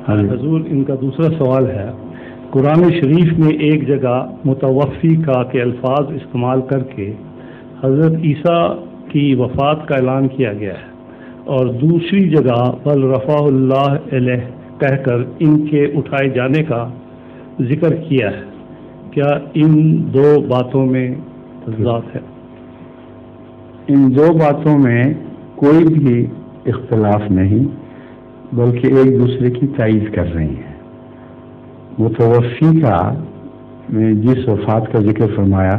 حضور ان کا دوسرا سوال ہے، قرآن شریف میں ایک جگہ متوفی کا کے الفاظ استعمال کر کے حضرت عیسیٰ کی وفات کا اعلان کیا گیا ہے، اور دوسری جگہ بل رفع اللہ علیہ کہہ کر ان کے اٹھائے جانے کا ذکر کیا ہے، کیا ان دو باتوں میں تضاد ہے؟ ان دو باتوں میں کوئی بھی اختلاف نہیں، بلکہ ایک دوسرے کی تائید کر رہی ہیں۔ متوفی کا میں جس وفات کا ذکر فرمایا،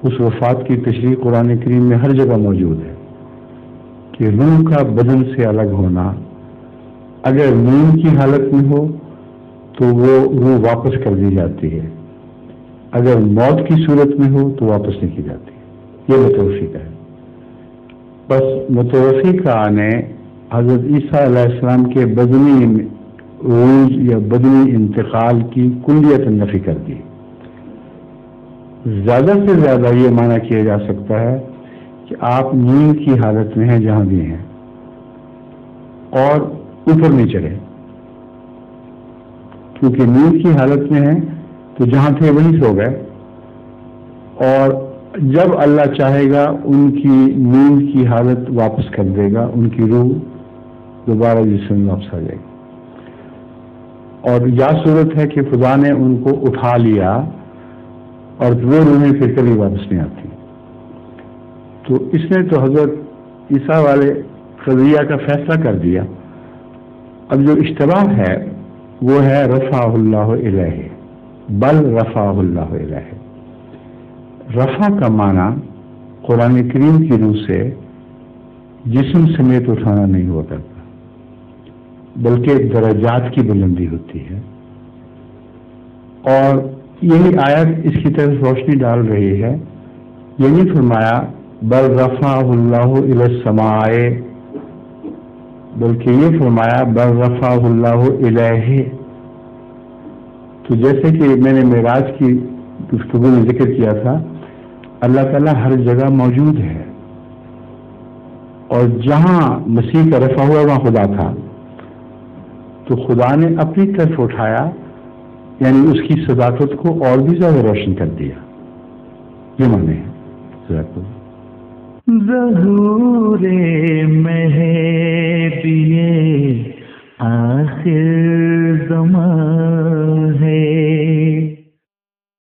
اس وفات کی تشریح قرآن کریم میں ہر جگہ موجود ہے کہ روح کا بدن سے الگ ہونا، اگر نیند کی حالت میں ہو تو وہ روح واپس کر دی جاتی ہے، اگر موت کی صورت میں ہو تو واپس نہیں کی جاتی۔ یہ متوفی کا ہے۔ بس متوفی کا نے حضرت عیسیٰ علیہ السلام کے بدنی عروج یا بدنی انتقال کی کلیت نفی کر دی۔ زیادہ سے زیادہ یہ معنی کیا جا سکتا ہے کہ آپ نیند کی حالت میں ہیں جہاں بھی ہیں، اور اوپر نہیں چڑھے، کیونکہ نیند کی حالت میں ہیں تو جہاں تھے وہیں سو گئے، اور جب اللہ چاہے گا ان کی نیند کی حالت واپس کر دے گا، ان کی روح دوبارہ جسم میں واپس آ جائے گی۔ اور یا صورت ہے کہ خدا نے ان کو اٹھا لیا اور وہ روحیں پھر کبھی واپس نہیں آتی۔ تو اس نے تو حضرت عیسیٰ والے قضیہ کا فیصلہ کر دیا۔ اب جو اشتباہ ہے وہ ہے رفع اللہ الیہ، بل رفع اللہ الیہ۔ رفع کا معنی قرآن کریم کی روح سے جسم سمیت اٹھانا نہیں ہوا کرتا، بلکہ درجات کی بلندی ہوتی ہے، اور یہی آیت اس کی طرف روشنی ڈال رہی ہے۔ یہ نہیں فرمایا بل رفع اللہ الی السماء، بلکہ یہ فرمایا بل رفع اللہ الیہ۔ تو جیسے کہ میں نے معراج کی گفتگو میں ذکر کیا تھا، اللہ تعالیٰ ہر جگہ موجود ہے، اور جہاں مسیح کا رفع ہوا وہاں خدا تھا، تو خدا نے اپنی طرف اٹھایا، یعنی اس کی صداقت کو اور بھی زیادہ روشن کر دیا۔ یہ معنی ہے۔ ظہور مہدی آخر زمان